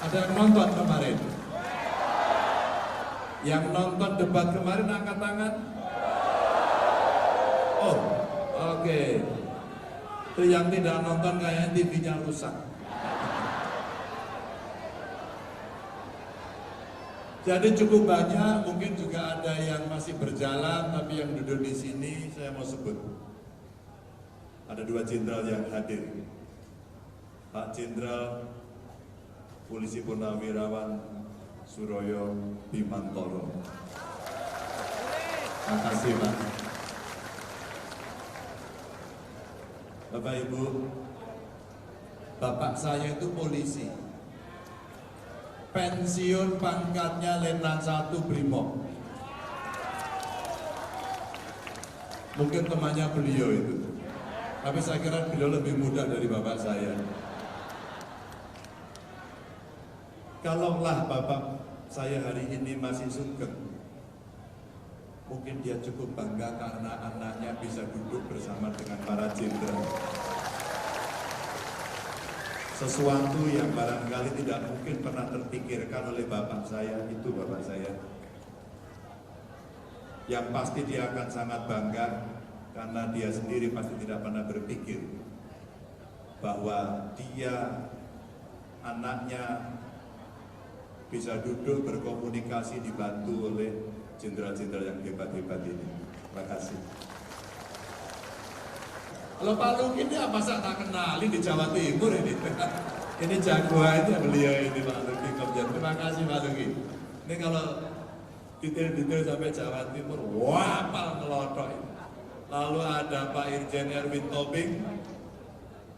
Ada yang nonton kemarin? Yang nonton debat kemarin angkat tangan? Oh, oke. Itu yang tidak nonton kayaknya TV-nya rusak. Jadi cukup banyak, mungkin juga ada yang masih berjalan, tapi yang duduk di sini saya mau sebut. Ada 2 jenderal yang hadir. Pak Jenderal Polisi Purnawirawan Suroyo Bimantoro. Terima kasih, Pak. Bapak Ibu, bapak saya itu polisi. Pensiun pangkatnya Letnan 1 Brimob. Mungkin temannya beliau itu. Tapi saya kira beliau lebih muda dari bapak saya. Kalaulah bapak saya hari ini masih sugeng, mungkin dia cukup bangga karena anaknya bisa duduk bersama dengan para jenderal. Sesuatu yang barangkali tidak mungkin pernah terpikirkan oleh bapak saya, itu bapak saya. Yang pasti dia akan sangat bangga karena dia sendiri pasti tidak pernah berpikir bahwa dia, anaknya bisa duduk berkomunikasi dibantu oleh jenderal-jenderal yang hebat-hebat ini. Terima kasih. Kalau Pak Luki ini apa saya tak kenali di Jawa Timur ini. Ini jagoannya beliau ini Pak Luki Komjen. Terima kasih Pak Luki. Ini kalau detail-detail sampai Jawa Timur, wah pal ngelotok. Lalu ada Pak Irjen Erwin Tobing.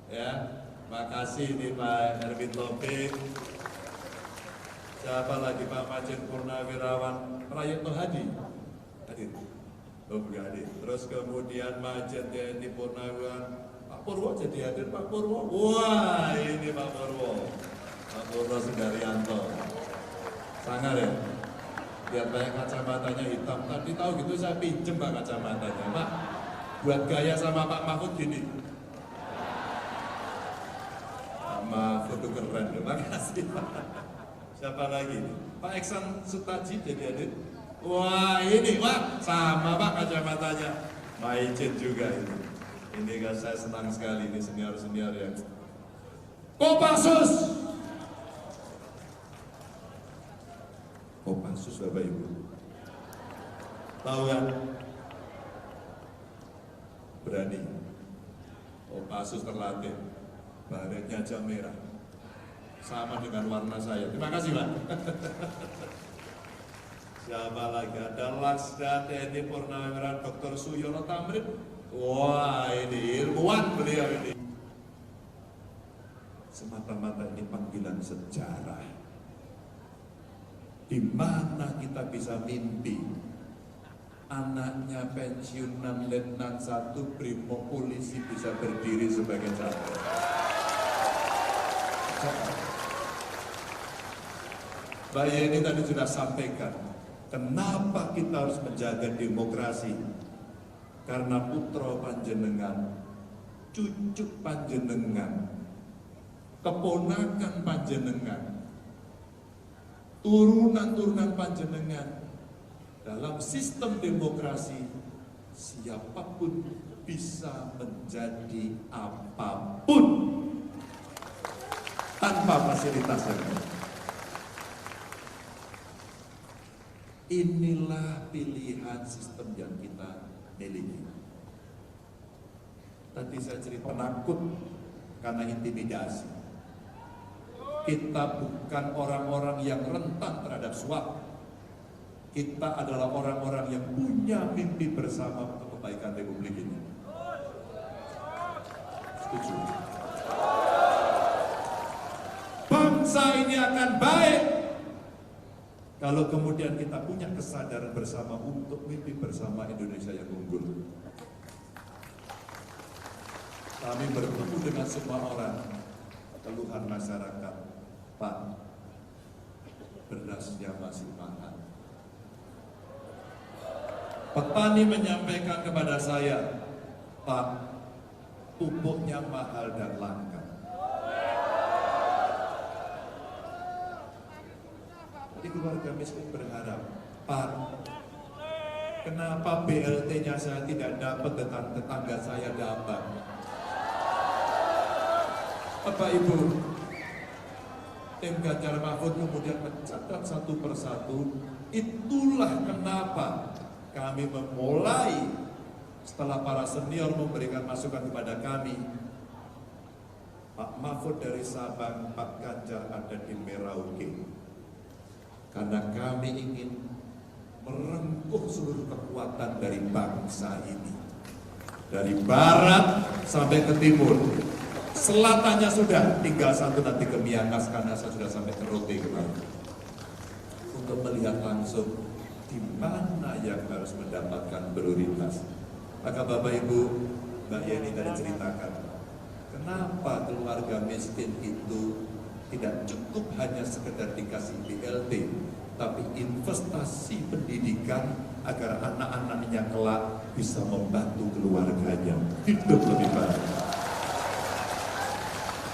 Ya, makasih nih Pak Erwin Tobing. Siapa lagi Pak Majen Purnawirawan Prayitno Hadi. Hadir. Oh, hadir. Terus kemudian Majen TNI Purnawirawan Pak Purwo jadi hadir Pak Purwo. Wah, ini Pak Purwo. Pak Purwo Sudaryanto. Sangar ya? Lihat banyak kacamatanya hitam. Tadi tahu gitu saya pinjem Pak kacamatanya. Pak, buat gaya sama Pak Mahfud gini. Pak Mahfud itu keren. Terima kasih Pak. Siapa lagi? Pak Eksan Sutaji jadi hadir. Wah ini, wah sama Pak kacamatanya. Maicin juga ini. Ini kan saya senang sekali, ini senior-senior yang Kopassus. Kopassus Bapak Ibu. Tahu kan? Berani. Kopassus terlatih. Baretnya aja merah. Sama dengan warna saya. Terima kasih Pak. Siapa lagi? Ada Laksda TNI Purnawirawan Dr. Suyono Tamrin. Wah ini ilmuwan beliau ini. Semata-mata ini panggilan sejarah. Di mana kita bisa mimpi anaknya pensiunan Letnan 1 Brimob Polisi bisa berdiri sebagai calon. Mbak Yeni tadi sudah sampaikan, kenapa kita harus menjaga demokrasi? Karena putra panjenengan, cucu panjenengan, keponakan panjenengan, turunan-turunan panjenengan, dalam sistem demokrasi, siapapun bisa menjadi apapun tanpa fasilitas yang ada. Inilah pilihan sistem yang kita miliki. Tadi saya cerita penakut karena intimidasi. Kita bukan orang-orang yang rentan terhadap suap. Kita adalah orang-orang yang punya mimpi bersama untuk kebaikan Republik ini. Setuju? Bangsa ini akan baik kalau kemudian kita punya kesadaran bersama untuk mimpi bersama Indonesia yang unggul. Kami bertemu dengan semua orang, keluhan masyarakat, Pak, berasnya masih mahal. Petani menyampaikan kepada saya, Pak, pupuknya mahal dan langka. keluarga miskin berharap, Pak, kenapa BLT-nya saya tidak dapat, tetangga saya dapat? Bapak Ibu, tim Ganjar Mahfud kemudian mencatat satu persatu. Itulah kenapa kami memulai setelah para senior memberikan masukan kepada kami. Pak Mahfud dari Sabang, Pak Ganjar ada di Merauke. Karena kami ingin merengkuh seluruh kekuatan dari bangsa ini. Dari barat sampai ke timur. Selatannya sudah, tinggal satu nanti ke Miangas karena saya sudah sampai ke Rote kemarin. Untuk melihat langsung di mana yang harus mendapatkan prioritas. Maka Bapak Ibu, Mbak Yeni tadi ceritakan, kenapa keluarga miskin itu tidak cukup hanya sekedar dikasih BLT, tapi investasi pendidikan agar anak-anaknya kelak bisa membantu keluarganya hidup lebih baik.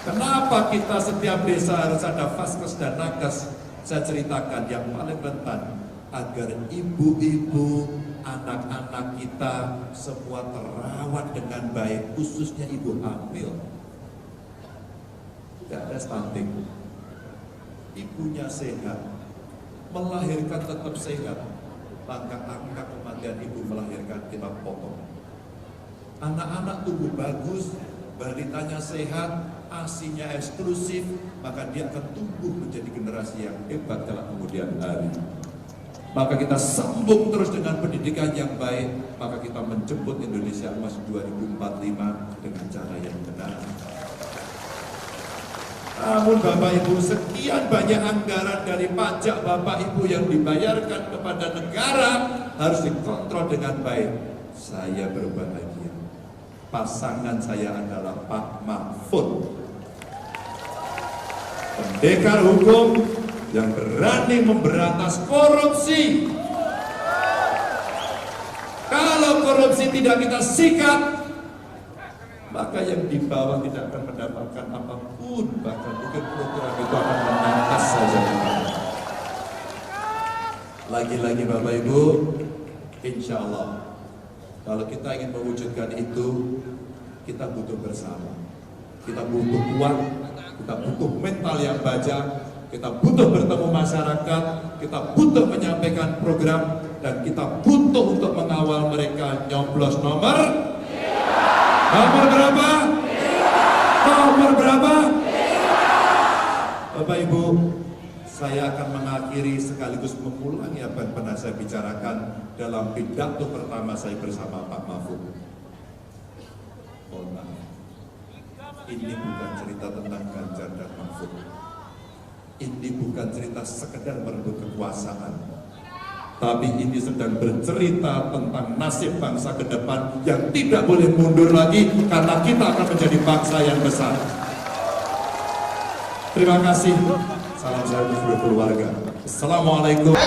Kenapa kita setiap desa harus ada Vaskes dan Nakes? Saya ceritakan yang paling rentan, agar ibu-ibu, anak-anak kita semua terawat dengan baik, khususnya ibu hamil. Tidak ada stunting, ibunya sehat, melahirkan tetap sehat, maka angka kematian ibu melahirkan kita potong. Anak-anak tumbuh bagus, balitanya sehat, asinya eksklusif, maka dia akan tumbuh menjadi generasi yang hebat kelak kemudian hari. Maka kita sambung terus dengan pendidikan yang baik, maka kita menjemput Indonesia Emas 2045 dengan cara yang benar. Namun Bapak Ibu, sekian banyak anggaran dari pajak Bapak Ibu yang dibayarkan kepada negara harus dikontrol dengan baik. Saya berbahagia, pasangan saya adalah Pak Mahfud, pendekar hukum yang berani memberantas korupsi. Kalau korupsi tidak kita sikat, maka yang di bawah tidak akan mendapatkan apapun, bahkan mungkin program itu akan menangkas saja. Lagi-lagi Bapak Ibu, insya Allah kalau kita ingin mewujudkan itu, kita butuh bersama. Kita butuh uang, kita butuh mental yang baja, kita butuh bertemu masyarakat, kita butuh menyampaikan program, dan kita butuh untuk mengawal mereka nyoblos nomor berapa? Nomor berapa? Bapak Ibu, saya akan mengakhiri sekaligus mengulangi apa yang pernah saya bicarakan dalam pidato pertama saya bersama Pak Mahfud. Mohon maaf, ini bukan cerita tentang Ganjar dan Mahfud. Ini bukan cerita sekedar merebut kekuasaan, tapi ini sedang bercerita tentang nasib bangsa ke depan yang tidak boleh mundur lagi, karena kita akan menjadi bangsa yang besar. Terima kasih. Salam sehat untuk keluarga. Assalamualaikum.